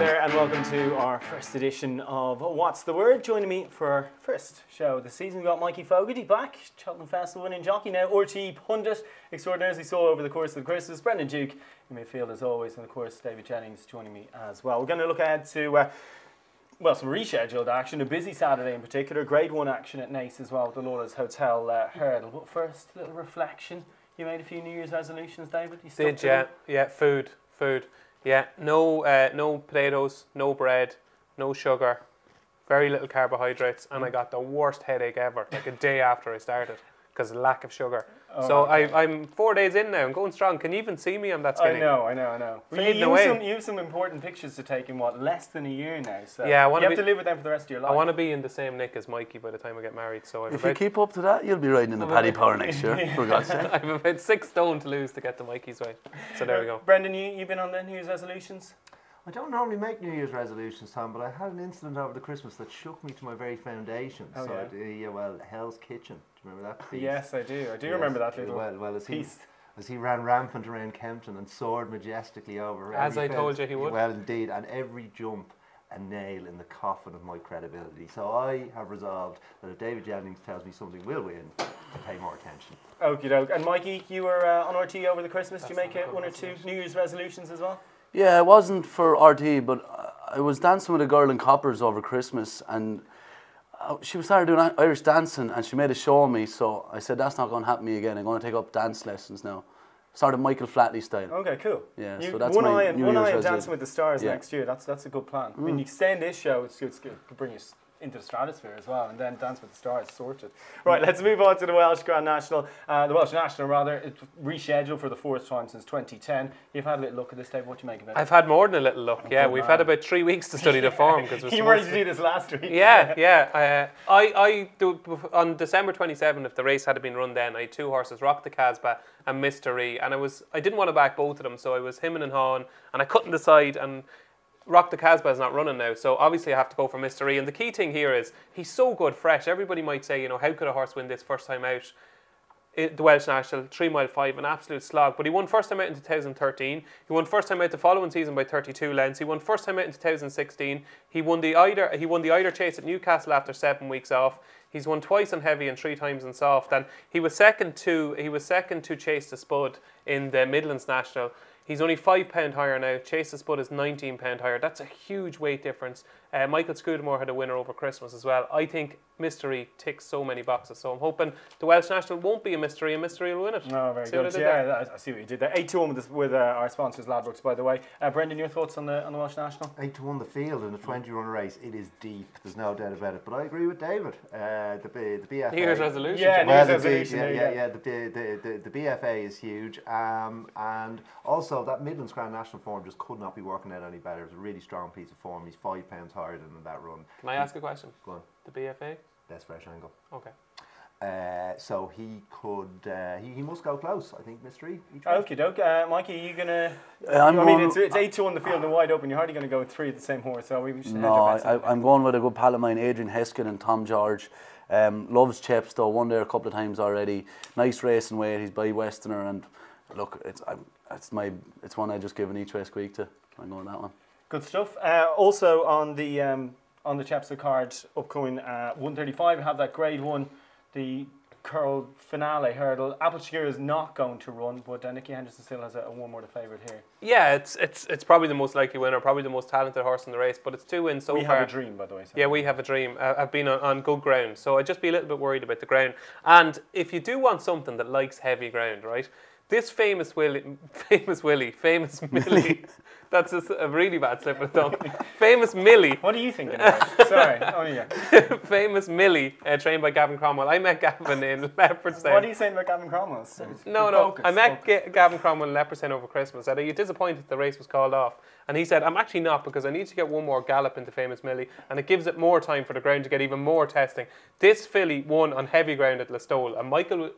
there, and welcome to our first edition of What's the Word. Joining me for our first show of the season, we've got Mikey Fogarty back, Cheltenham Festival winning jockey, now RTE pundit extraordinaire as we saw over the course of Christmas. Brendan Duke in midfield as always, and of course David Jennings joining me as well. We're going to look ahead to some rescheduled action, a busy Saturday in particular, Grade 1 action at Naas as well, the Laura's Hotel hurdle. But first, a little reflection. You made a few New Year's resolutions, David? Food. Yeah, no potatoes, no bread, no sugar, very little carbohydrates, and I got the worst headache ever, like a day after I started, because of lack of sugar. Oh, so okay. I'm 4 days in now, I'm going strong. Can you even see me? I'm that skinny. I know. You have some important pictures to take in, less than a year now, so yeah, you have to live with them for the rest of your life. I want to be in the same nick as Mikey by the time I get married. So if you keep up to that, you'll be riding in the Paddy Power next year, for God's sake. I have about 6 stone to lose to get to Mikey's weight. So there we go. Brendan, you been on the New Year's resolutions? I don't normally make New Year's resolutions, Tom, but I had an incident over the Christmas that shook me to my very foundation. Oh, so yeah. Hell's Kitchen. Do you remember that piece? Yes, I do. I do remember that little piece. As he ran rampant around Kempton and soared majestically over. As I told you he would. Well, indeed, and every jump a nail in the coffin of my credibility. So I have resolved that if David Jennings tells me something will win, to pay more attention. Okie doke. And Mikey, you were on RT over the Christmas. Did you make one or two New Year's resolutions as well? Yeah, it wasn't for RT, but I was dancing with a girl in Coppers over Christmas, and she started doing Irish dancing, and she made a show of me, so I said, that's not going to happen to me again. I'm going to take up dance lessons now. Started Michael Flatley style. Okay, cool. Yeah, so that's one my eye New Year's resolution. Dancing with the Stars next year. That's a good plan. I mean, you stay in this show, it's good. Could bring you into the stratosphere as well, and then Dance with the Stars sorted. Right, let's move on to the Welsh Grand National. The Welsh National, rather, it's rescheduled for the 4th time since 2010. You've had a little look at this, Dave. What do you make of it? I've had more than a little look. Yeah, we've had about 3 weeks to study the form because you were ready to do this last week. Yeah. I do on December 27th. If the race had been run then, I had 2 horses, Rock the Casbah and Mystery, and I didn't want to back both of them, so I was hemming and hawing, and I couldn't decide. And Rock the Casbah is not running now, so obviously I have to go for Mystery. And the key thing here is he's so good fresh. Everybody might say, how could a horse win this first time out? The Welsh National, 3 mile 5, an absolute slog. But he won first time out in 2013. He won first time out the following season by 32 lengths. He won first time out in 2016. He won the Eider Chase at Newcastle after 7 weeks off. He's won twice on heavy and 3 times on soft. And he was second to Chase the Spud in the Midlands National. He's only £5 higher now. Chase the Spud is £19 higher. That's a huge weight difference. Michael Scudamore had a winner over Christmas as well. I think Mystery ticks so many boxes. So I'm hoping the Welsh National won't be a mystery and Mystery will win it. Oh, very good. Yeah, I see what you did there. 8-1 with our sponsors, Ladbrokes, by the way. Brendan, your thoughts on the Welsh National? 8-1 the field in a 20-run race. It is deep. There's no doubt about it. But I agree with David. The BFA. New Year's resolution. Yeah, New Year's resolution. The BFA is huge. And also that Midlands Grand National form just could not be working out any better. It was a really strong piece of form. He's £5 higher than in that run. Can I ask a question? Go on. The BFA? Best fresh angle. Okay. So he could. He must go close. I think Mystery. Okie doke. Mikey, are you gonna? It's 8-2 the field and wide open. You're hardly going to go with 3 of the same horse. So we should. No, I'm going with a good pal of mine, Adrian Heskin and Tom George. Loves Chepstow. Won there a couple of times already. Nice racing weight. He's by Westerner, and look, it's one I just give an each way squeak to. I'm going that one. Good stuff. Also on the Chepstow card, upcoming 135, we have that Grade 1, the curl finale hurdle. Apple Shakir is not going to run, but Nicky Henderson still has a 1 more to favourite here. Yeah, it's probably the most likely winner, probably the most talented horse in the race, but it's 2 wins so far. We have a dream, by the way. Yeah, we have a dream. I've been on good ground, so I'd just be a little bit worried about the ground. And if you do want something that likes heavy ground, right? This famous Millie, that's a really bad slip of the tongue. Famous Millie. What are you thinking about? Sorry. Oh, yeah. Famous Millie, trained by Gavin Cromwell. I met Gavin in Leopardstown. What are you saying about Gavin Cromwell? No. I met Gavin Cromwell in Leopardstown over Christmas. Are you disappointed the race was called off? And he said, I'm actually not, because I need to get 1 more gallop into Famous Millie, and it gives it more time for the ground to get even more testing. This filly won on heavy ground at Listowel, and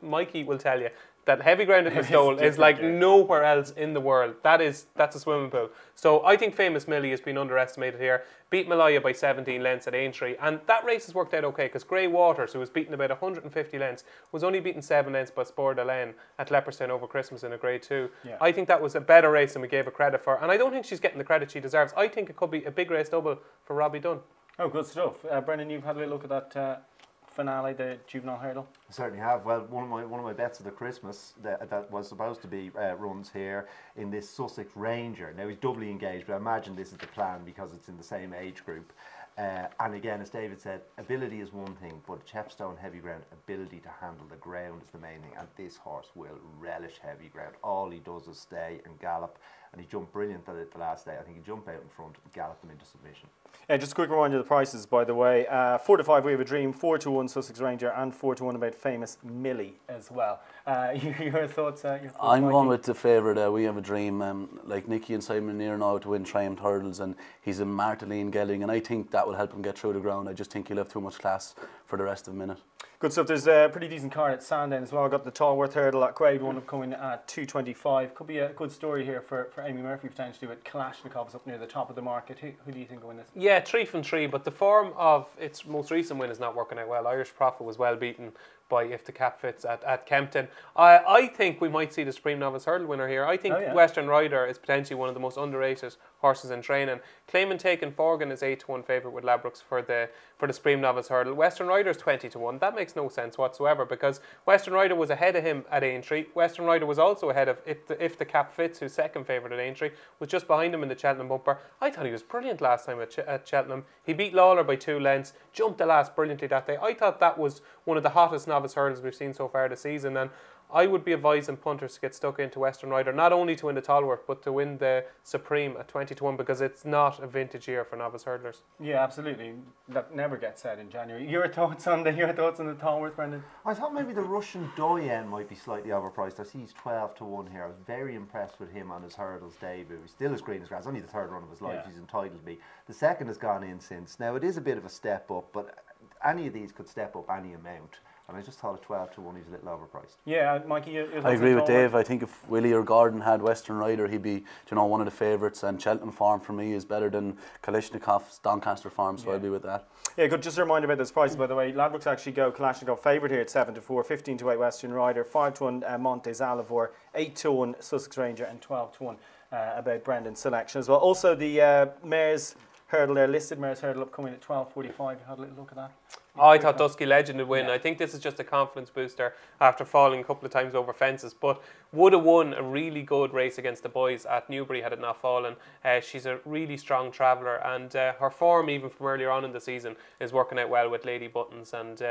Mikey will tell you, that heavy ground in the Stole is like nowhere else in the world. That's a swimming pool. So I think Famous Millie has been underestimated here. Beat Malaya by 17 lengths at Aintree, and that race has worked out okay because Grey Waters, who was beaten about 150 lengths, was only beaten 7 lengths by Sport de Laine at Leopardstown over Christmas in a Grade 2. Yeah. I think that was a better race than we gave her credit for, and I don't think she's getting the credit she deserves. I think it could be a big race double for Robbie Dunn. Oh, good stuff. Brendan, you've had a little look at that finale, the juvenile hurdle. I certainly have. Well, one of my bets of the Christmas that was supposed to be runs here in this Sussex Ranger. Now he's doubly engaged, but I imagine this is the plan because it's in the same age group. And again, as David said, ability is one thing, but Chepstone heavy ground, ability to handle the ground is the main thing. And this horse will relish heavy ground. All he does is stay and gallop, and he jumped brilliant at it the last day. I think he jumped out in front and galloped them into submission. Just a quick reminder of the prices, by the way. 4 to 5, We Have a Dream. 4 to 1, Sussex Ranger, and 4 to 1 about Famous Millie as well. Your thoughts? I'm going with the favourite. We Have a Dream. Like Nicky and Simon near now to win Triumph Hurdles, and he's a Marteline gelding, and I think that will help him get through the ground. I just think he'll have too much class for the rest of the minute. Good stuff. There's a pretty decent card at Sandown as well. Got the Tallworth Hurdle at Grade 1 coming at 225. Could be a good story here for Amy Murphy potentially, with Kalashnikov's up near the top of the market. Who do you think will win this? Yeah, 3 from 3, but the form of its most recent win is not working out well. Irish Prophet was well beaten by If the Cap Fits at Kempton. I think we might see the Supreme Novice Hurdle winner here. I think Western Rider is potentially one of the most underrated horses in training. Claiming Taken Forgan is 8 to 1 favourite with Labrooks for the Supreme Novice Hurdle. Western Rider is 20 to 1. That makes no sense whatsoever because Western Rider was ahead of him at Aintree. Western Rider was also ahead of If the Cap Fits, who's second favourite at Aintree, was just behind him in the Cheltenham bumper. I thought he was brilliant last time at Cheltenham. He beat Lawler by 2 lengths, jumped the last brilliantly that day. I thought that was one of the hottest novice hurdles we've seen so far this season, and I would be advising punters to get stuck into Western Rider, not only to win the Tallworth, but to win the Supreme at 20 to 1, because it's not a vintage year for novice hurdlers. Yeah, absolutely. That never gets said in January. Your thoughts on the Tallworth, Brendan? I thought maybe the Russian Doyen might be slightly overpriced. I see he's 12 to 1 here. I was very impressed with him on his hurdles debut. He's still as green as grass. Only the third run of his life. Yeah. He's entitled to be. The second has gone in since. Now it is a bit of a step up, but any of these could step up any amount. And I just thought at 12 to 1 he's a little overpriced. Yeah, Mikey, I agree with Dave. I think if Willie or Gordon had Western Rider, he'd be, one of the favourites. And Cheltenham form for me is better than Kalashnikov's Doncaster form, so I'll be with that. Yeah, good. Just a reminder about those prices, by the way. Ladbrokes actually go Kalashnikov favourite here at 7 to 4, 15 to 8 Western Rider, 5 to 1 Montes Alivor, 8 to 1 Sussex Ranger, and 12 to 1 about Brendan's selection as well. Also the Mares Hurdle there, listed Mares Hurdle upcoming at 12:45. You had a little look at that. I thought Dusky Legend would win. I think this is just a confidence booster after falling a couple of times over fences, but would have won a really good race against the boys at Newbury had it not fallen. She's a really strong traveller, and her form even from earlier on in the season is working out well with Lady Buttons. And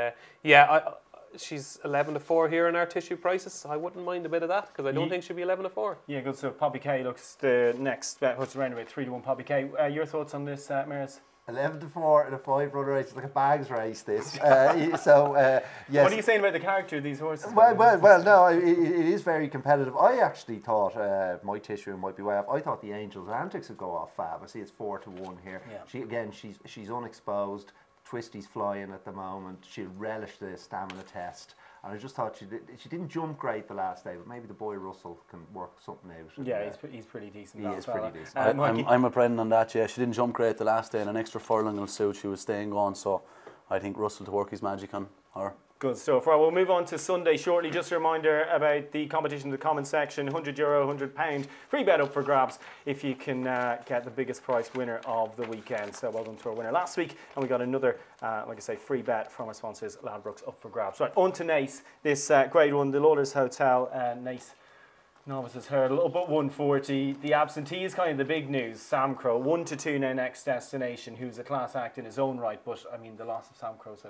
she's 11 to 4 here in our tissue prices. I wouldn't mind a bit of that because I don't think she'll be 11 to 4. Yeah, good. So Poppy K looks the next bet, what's around about 3 to 1 Poppy K. Your thoughts on this, Maris? 11 to 4 in a 5-run race. It's like a bags race, this. Yes. What are you saying about the character of these horses? Well, no, it is very competitive. I actually thought my tissue might be way off. I thought the Angels Antics would go off fab. I see it's 4 to 1 here. Yeah. She's unexposed. Twisty's flying at the moment. She'll relish the stamina test. And I just thought she didn't jump great the last day, but maybe the boy Russell can work something out. Yeah, he's pretty decent. He is pretty decent. I'm a Brendan on that, yeah. She didn't jump great the last day, and an extra furlong will suit. She was staying on, so I think Russell to work his magic on her. Good stuff. Right, we'll move on to Sunday shortly. Just a reminder about the competition in the comment section. €100, £100. Free bet up for grabs if you can get the biggest prize winner of the weekend. So well done to our winner last week. And we got another, like I say, free bet from our sponsors, Ladbrokes, up for grabs. Right, on to Nace. This Grade 1, the Lauders Hotel, Nace Novices Hurdle, up at 140. The absentee is kind of the big news. Sam Crow, 1 to 2 now, next destination, who's a class act in his own right. But, I mean, the loss of Sam Crow's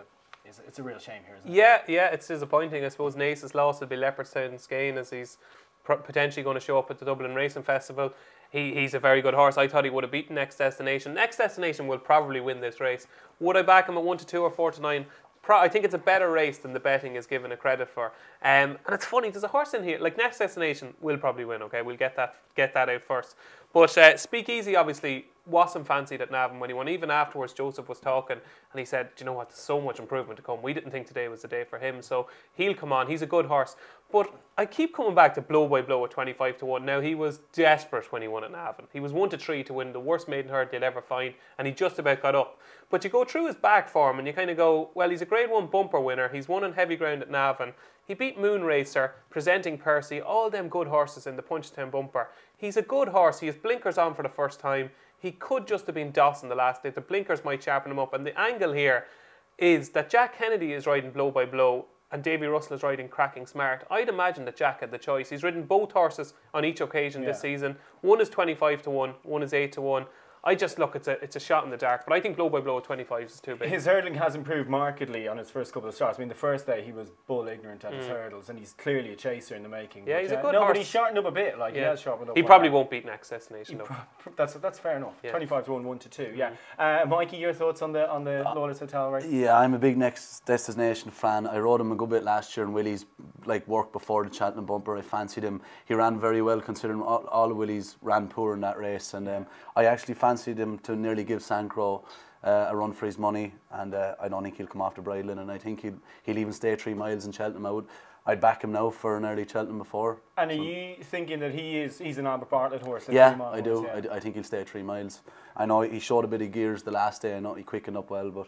it's a real shame here, isn't it? Yeah, it's disappointing. I suppose Nace's loss will be Leopardstown and Skane, as he's potentially going to show up at the Dublin Racing Festival. He's a very good horse. I thought he would have beaten Next Destination. Next Destination will probably win this race. Would I back him at 1 to 2 or 4 to 9? I think it's a better race than the betting is given a credit for. And it's funny, there's a horse in here, like Next Destination will probably win, okay? We'll get that out first. But Speakeasy, obviously, wasn't fancied at Navan when he won. Even afterwards, Joseph was talking and he said, do you know what, there's so much improvement to come. We didn't think today was the day for him, so he'll come on. He's a good horse. But I keep coming back to Blow by Blow at 25 to 1. Now, he was desperate when he won at Navan. He was 1 to 3 to win the worst maiden hurdle you'll ever find, and he just about got up. But you go through his back form and you kind of go, well, he's a Grade 1 bumper winner. He's won on heavy ground at Navan. He beat Moonracer, Presenting Percy, all them good horses in the Punchestown bumper. He's a good horse. He has blinkers on for the first time. He could just have been Dawson the last day. The blinkers might sharpen him up. And the angle here is that Jack Kennedy is riding Blow by Blow and Davy Russell is riding Cracking Smart. I'd imagine that Jack had the choice. He's ridden both horses on each occasion this season. One is 25 to 1, one is 8 to 1. I just look, it's a shot in the dark, but I think Blow by Blow at 25 is too big. His hurdling has improved markedly on his first couple of starts. I mean, the first day he was bull ignorant at his hurdles, and he's clearly a chaser in the making. Yeah, but, he's a good horse. but he's sharpened up a bit. Like he has sharpened up. He probably won't beat Next Destination though. That's fair enough. Yeah. 25 to 1, 1 to 2. Yeah. Mikey, your thoughts on the Lawless Hotel race? Yeah, I'm a big Next Destination fan. I rode him a good bit last year in Willie's work before the Cheltenham bumper. I fancied him. He ran very well considering all of Willie's ran poor in that race, and I actually fancied him to nearly give Sandcrow a run for his money, and I don't think he'll come off the bridle, and I think he'll even stay 3 miles in Cheltenham. I'd back him now for an early Cheltenham before. And are you thinking that he's an Albert Bartlett horse? Yeah, I do. Yeah. I think he'll stay 3 miles. I know he showed a bit of gears the last day. I know he quickened up well, but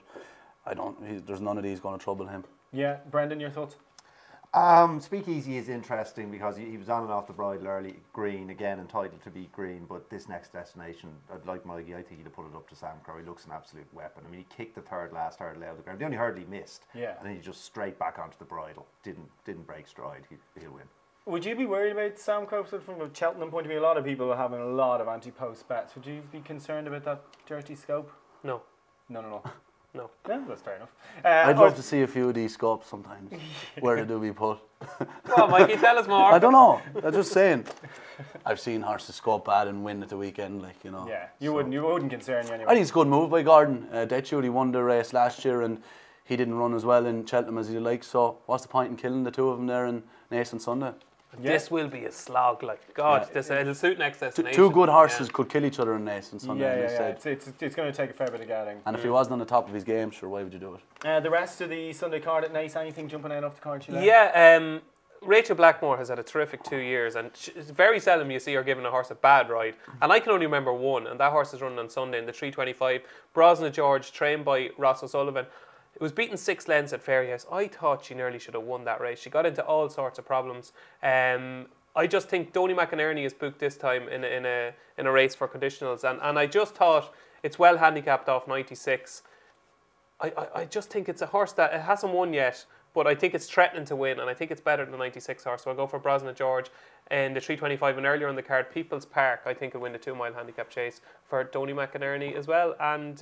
there's none of these going to trouble him. Yeah, Brendan, your thoughts? Speakeasy is interesting because he was on and off the bridle early. Green again, entitled to be green, but this Next Destination, I'd like Mikey. I think he'd have put it up to Sam Crow. He looks an absolute weapon. I mean, he kicked the last hurdle out of the ground. The only hurdle he missed, and then he just straight back onto the bridle. Didn't break stride. He'll win. Would you be worried about Sam Crow from a Cheltenham point of view? A lot of people are having a lot of anti-post bets. Would you be concerned about that dirty scope? No. No. No. Yeah, that's fair enough. I'd love to see a few of these scopes sometimes. Where do we put? Well, Mikey, tell us more. I don't know. I'm just saying. I've seen horses scope bad and win at the weekend, Yeah, you wouldn't concern you anyway. I think it's a good move by Gordon. Detchute won the race last year and he didn't run as well in Cheltenham as he'd like. So what's the point in killing the two of them there in Naas on Sunday? Yeah. This will be a slog, it'll suit Next Destination. Two good horses could kill each other in Naas on Sunday. It's going to take a fair bit of getting. And if he wasn't on the top of his game, sure, why would you do it? The rest of the Sunday card at Naas, anything jumping out off the card? Rachel Blackmore has had a terrific 2 years, and it's very seldom you see her giving a horse a bad ride. And I can only remember one, and that horse is running on Sunday in the 325. Brosna George, trained by Ross O'Sullivan. It was beaten 6 lengths at Fairyhouse. I thought she nearly should have won that race. She got into all sorts of problems. I just think Donny McInerney is booked this time in a race for conditionals, and I just thought it's well handicapped off 96. I just think it's a horse that it hasn't won yet, but I think it's threatening to win, and I think it's better than the 96 horse. So I'll go for Brosna George in the 325, and earlier on the card, People's Park. I think will win the 2 mile handicap chase for Donny McInerney as well, and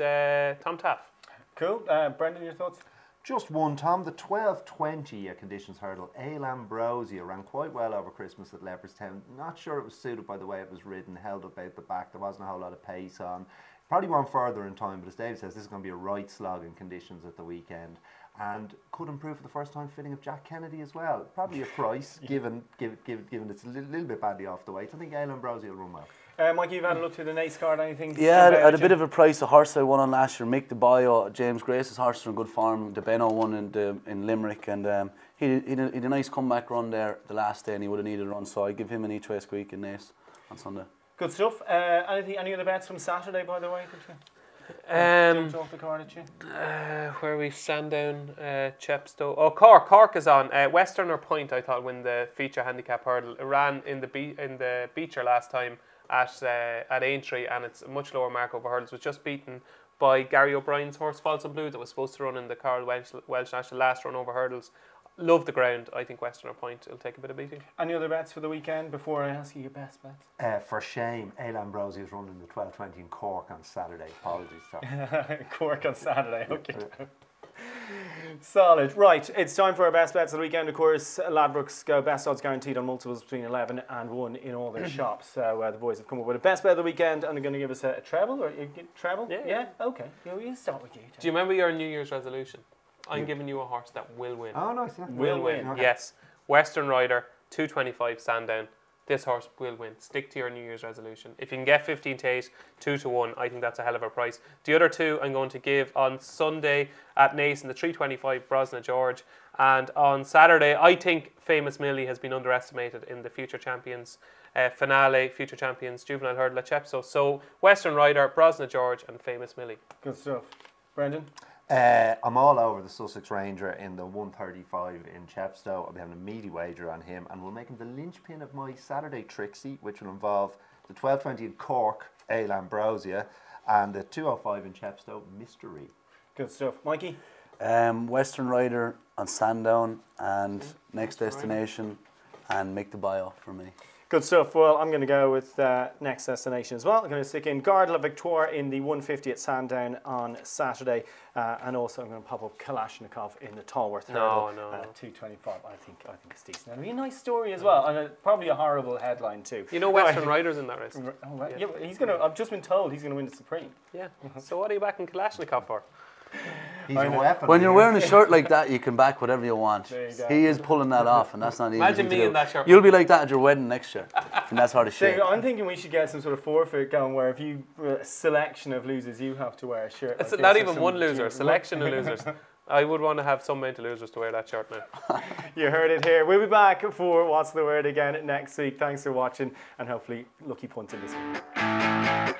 Tom Taff. Cool. Brendan, your thoughts? Just one, Tom. The 12:20 conditions hurdle, Ale Ambrosia, ran quite well over Christmas at Leopardstown. Not sure it was suited by the way it was ridden, held up out the back. There wasn't a whole lot of pace on. Probably went further in time, but as Dave says, this is going to be a right slog in conditions at the weekend. And could improve for the first time fitting of Jack Kennedy as well. Probably a price, given it's a little bit badly off the weight. I think Ale Ambrosia will run well. Mikey, you've had a look through the Naas card, anything? Yeah, I had a bit of a price. A horse I won on last year, Mick the Bio, James Grace's horse is in good form. The Benno won in Limerick, and he had a nice comeback run there the last day, and he would have needed a run, so I give him an each way squeak in Naas on Sunday. Good stuff. Any other bets from Saturday, by the way? Jumped off the card at you? Where are we? Sandown, Chepstow. Oh, Cork is on. Westerner Point, I thought, win the feature handicap hurdle. It ran in the Beecher last time at Aintree, and it's a much lower mark over hurdles. Was just beaten by Gary O'Brien's horse False and Blue that was supposed to run in the Carl Welsh National last run over hurdles. Love the ground. I think Westerner Point will take a bit of beating. Any other bets for the weekend before I ask you your best bets? For shame, Ale Ambrosia is running the 12:20 in Cork on Saturday. Apologies, Tom. Cork on Saturday, okay. Solid. Right, it's time for our best bets of the weekend. Of course, Ladbrokes go best odds guaranteed on multiples between 11 and 1 in all their shops. So the boys have come up with a best bet of the weekend, and they're going to give us a treble. Or treble? Yeah? Okay. We'll start with you. Do you remember your New Year's resolution? I'm giving you a horse that will win. Oh, nice. Yeah. Will win. Okay. Yes. Western Rider, 225 Sandown. this horse will win. Stick to your New Year's resolution. If you can get 15 to 8, 2 to 1, I think that's a hell of a price. The other two I'm going to give on Sunday at Naas in the 325 Brosna George. And on Saturday, I think Famous Millie has been underestimated in the Future Champions finale, Future Champions Juvenile Hurdle at Chepstow. So Western Rider, Brosna George and Famous Millie. Good stuff. Brendan? I'm all over the Sussex Ranger in the 135 in Chepstow. I'll be having a meaty wager on him, and we'll make him the linchpin of my Saturday Trixie, which will involve the 1220 in Cork, Ale Ambrosia, and the 205 in Chepstow, Mystery. Good stuff. Mikey? Western Rider on Sandown and Next Destination and Make the Bio for me. Good stuff. Well, I'm going to go with Next Destination as well. I'm going to stick in Garde la Victoire in the 150 at Sandown on Saturday. And also I'm going to pop up Kalashnikov in the Tallworth Hurdle at 225. I think it's decent. It'll be a nice story as well. And probably a horrible headline too. You know Western Rider's in that race. Oh, right. Yeah, he's going to. I've just been told he's going to win the Supreme. Yeah. So what are you backing Kalashnikov for? He's a weapon. When you're wearing a shirt like that, you can back whatever you want. There you go. He is pulling that off, and that's not easy. Imagine to me do. in that shirt. You'll be like that at your wedding next year. And that's hard to shape. So I'm thinking we should get some sort of forfeit going where if you a selection of losers, you have to wear a shirt. It's like not this or even some one loser, junior- selection of losers. I would want to have some amount of losers to wear that shirt now. You heard it here. We'll be back for What's the Word again next week. Thanks for watching and hopefully lucky punting this week.